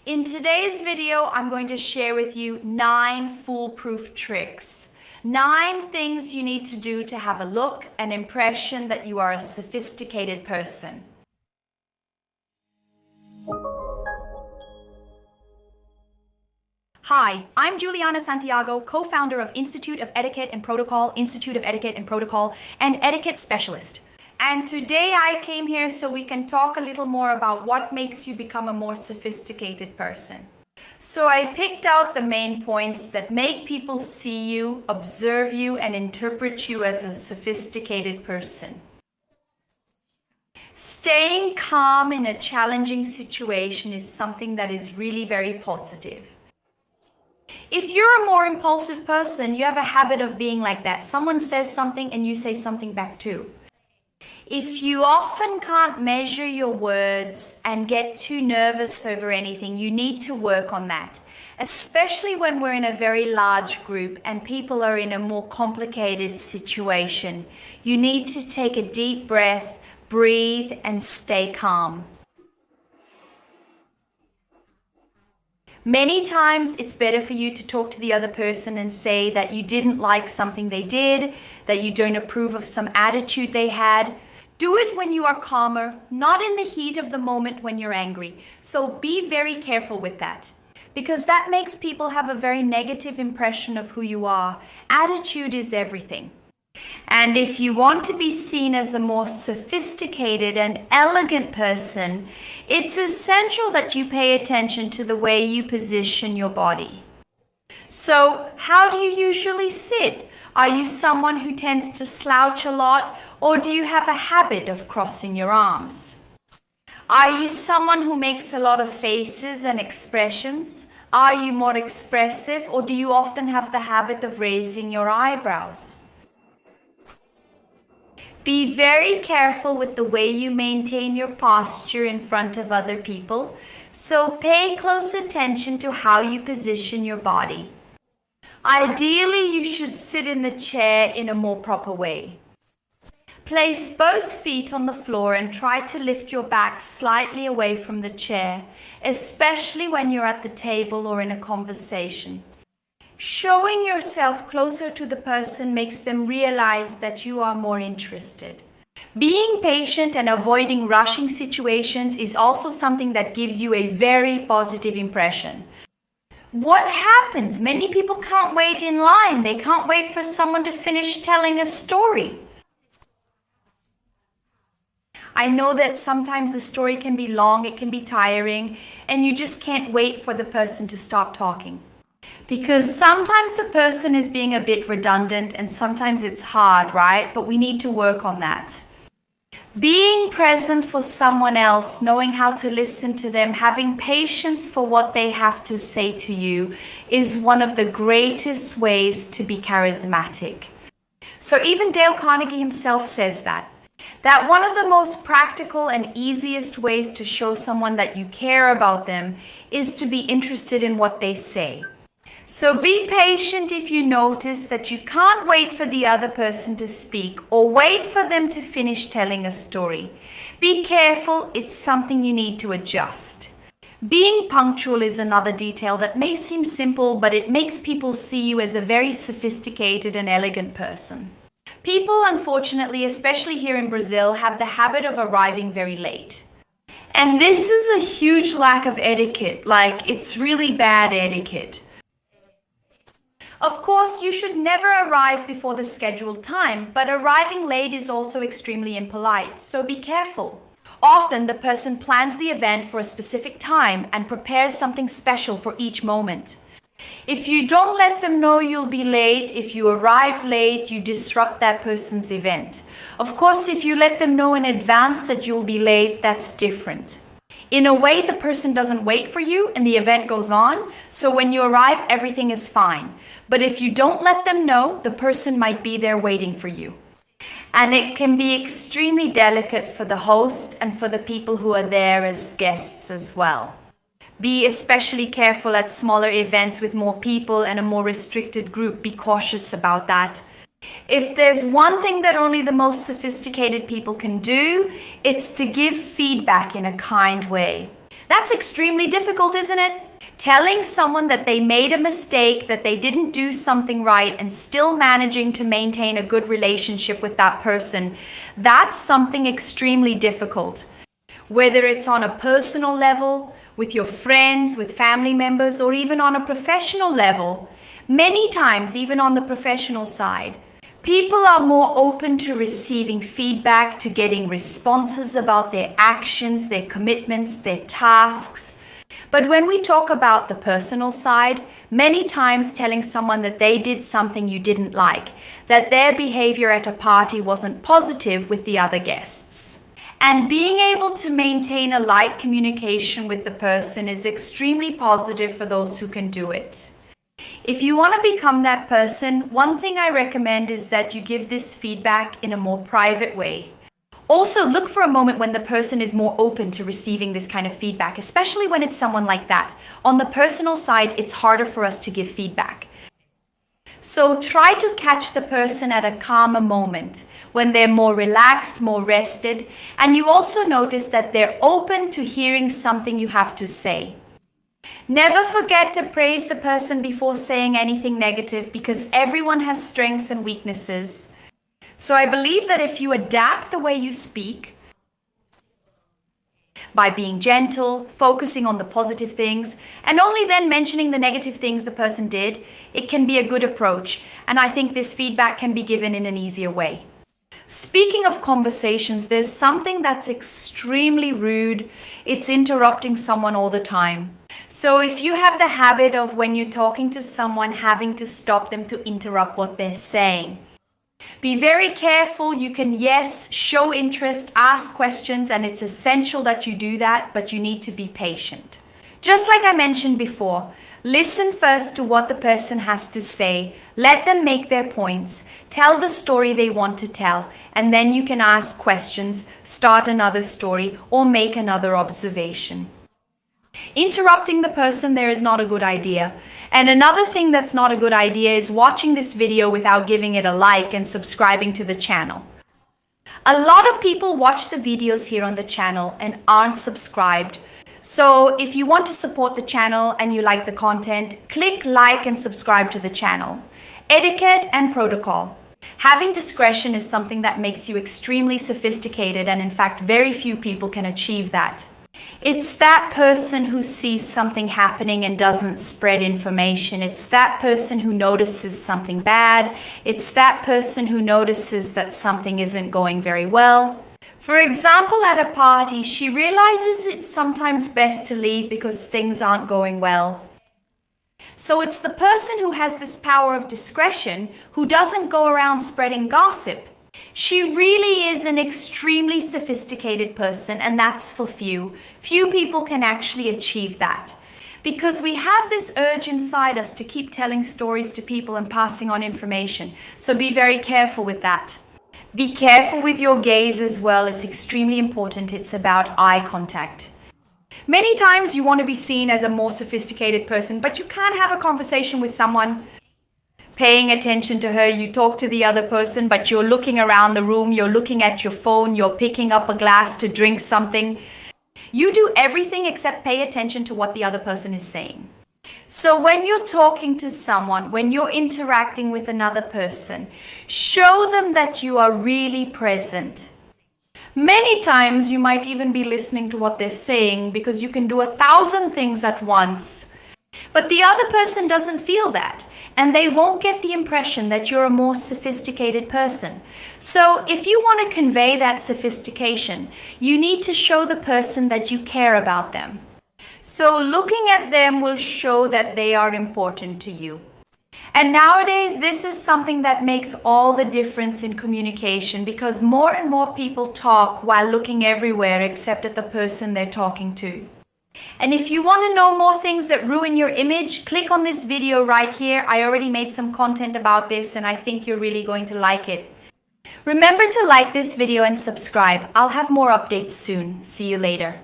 In today's video, I'm going to share with you 9 foolproof tricks. 9 things you need to do to have a look, an impression that you are a sophisticated person. Hi, I'm Juliana Santiago, co-founder of Institute of Etiquette and Protocol, and etiquette specialist. And today I came here so we can talk a little more about what makes you become a more sophisticated person. So I picked out the main points that make people see you, observe you, and interpret you as a sophisticated person. Staying calm in a challenging situation is something that is really very positive. If you're a more impulsive person, you have a habit of being like that. Someone says something and you say something back too. If you often can't measure your words and get too nervous over anything, you need to work on that. Especially when we're in a very large group and people are in a more complicated situation. You need to take a deep breath, breathe, and stay calm. Many times it's better for you to talk to the other person and say that you didn't like something they did, that you don't approve of some attitude they had. Do it when you are calmer, not in the heat of the moment when you're angry. So be very careful with that, because that makes people have a very negative impression of who you are. Attitude is everything. And if you want to be seen as a more sophisticated and elegant person, it's essential that you pay attention to the way you position your body. So, how do you usually sit? Are you someone who tends to slouch a lot, or do you have a habit of crossing your arms? Are you someone who makes a lot of faces and expressions? Are you more expressive, or do you often have the habit of raising your eyebrows? Be very careful with the way you maintain your posture in front of other people, so pay close attention to how you position your body. Ideally, you should sit in the chair in a more proper way. Place both feet on the floor and try to lift your back slightly away from the chair, especially when you're at the table or in a conversation. Showing yourself closer to the person makes them realize that you are more interested. Being patient and avoiding rushing situations is also something that gives you a very positive impression. What happens? Many people can't wait in line. They can't wait for someone to finish telling a story. I know that sometimes the story can be long, it can be tiring, and you just can't wait for the person to stop talking. Because sometimes the person is being a bit redundant and sometimes it's hard, right? But we need to work on that. Being present for someone else, knowing how to listen to them, having patience for what they have to say to you is one of the greatest ways to be charismatic. So even Dale Carnegie himself says that one of the most practical and easiest ways to show someone that you care about them is to be interested in what they say. So be patient if you notice that you can't wait for the other person to speak or wait for them to finish telling a story. Be careful, it's something you need to adjust. Being punctual is another detail that may seem simple, but it makes people see you as a very sophisticated and elegant person. People, unfortunately, especially here in Brazil, have the habit of arriving very late. And this is a huge lack of etiquette, like it's really bad etiquette. Of course, you should never arrive before the scheduled time, but arriving late is also extremely impolite, so be careful. Often, the person plans the event for a specific time and prepares something special for each moment. If you don't let them know you'll be late, if you arrive late, you disrupt that person's event. Of course, if you let them know in advance that you'll be late, that's different. In a way, the person doesn't wait for you and the event goes on, so when you arrive, everything is fine. But if you don't let them know, the person might be there waiting for you. And it can be extremely delicate for the host and for the people who are there as guests as well. Be especially careful at smaller events with more people and a more restricted group. Be cautious about that. If there's one thing that only the most sophisticated people can do, it's to give feedback in a kind way. That's extremely difficult, isn't it? Telling someone that they made a mistake, that they didn't do something right, and still managing to maintain a good relationship with that person, that's something extremely difficult. Whether it's on a personal level, with your friends, with family members, or even on a professional level, many times, even on the professional side, people are more open to receiving feedback, to getting responses about their actions, their commitments, their tasks. But when we talk about the personal side, many times telling someone that they did something you didn't like, that their behavior at a party wasn't positive with the other guests. And being able to maintain a light communication with the person is extremely positive for those who can do it. If you want to become that person, one thing I recommend is that you give this feedback in a more private way. Also, look for a moment when the person is more open to receiving this kind of feedback, especially when it's someone like that. On the personal side, it's harder for us to give feedback. So try to catch the person at a calmer moment, when they're more relaxed, more rested, and you also notice that they're open to hearing something you have to say. Never forget to praise the person before saying anything negative, because everyone has strengths and weaknesses. So I believe that if you adapt the way you speak, by being gentle, focusing on the positive things, and only then mentioning the negative things the person did, it can be a good approach. And I think this feedback can be given in an easier way. Speaking of conversations, there's something that's extremely rude. It's interrupting someone all the time. So if you have the habit of when you're talking to someone having to stop them to interrupt what they're saying, be very careful. You can, yes, show interest, ask questions, and it's essential that you do that, but you need to be patient. Just like I mentioned before, listen first to what the person has to say. Let them make their points. Tell the story they want to tell, and then you can ask questions, start another story, or make another observation. Interrupting the person there is not a good idea. And another thing that's not a good idea is watching this video without giving it a like and subscribing to the channel. A lot of people watch the videos here on the channel and aren't subscribed. So if you want to support the channel and you like the content, click like and subscribe to the channel. Etiquette and protocol. Having discretion is something that makes you extremely sophisticated, and in fact, very few people can achieve that. It's that person who sees something happening and doesn't spread information. It's that person who notices something bad. It's that person who notices that something isn't going very well. For example, at a party, she realizes it's sometimes best to leave because things aren't going well. So it's the person who has this power of discretion who doesn't go around spreading gossip. She really is an extremely sophisticated person, and that's for few. Few people can actually achieve that. Because we have this urge inside us to keep telling stories to people and passing on information. So be very careful with that. Be careful with your gaze as well. It's extremely important. It's about eye contact. Many times you want to be seen as a more sophisticated person, but you can't have a conversation with someone paying attention to her. You talk to the other person, but you're looking around the room, you're looking at your phone, you're picking up a glass to drink something. You do everything except pay attention to what the other person is saying. So when you're talking to someone, when you're interacting with another person, show them that you are really present. Many times you might even be listening to what they're saying because you can do 1,000 things at once. But the other person doesn't feel that, and they won't get the impression that you're a more sophisticated person. So if you want to convey that sophistication, you need to show the person that you care about them. So looking at them will show that they are important to you. And nowadays, this is something that makes all the difference in communication, because more and more people talk while looking everywhere except at the person they're talking to. And if you want to know more things that ruin your image, click on this video right here. I already made some content about this, and I think you're really going to like it. Remember to like this video and subscribe. I'll have more updates soon. See you later.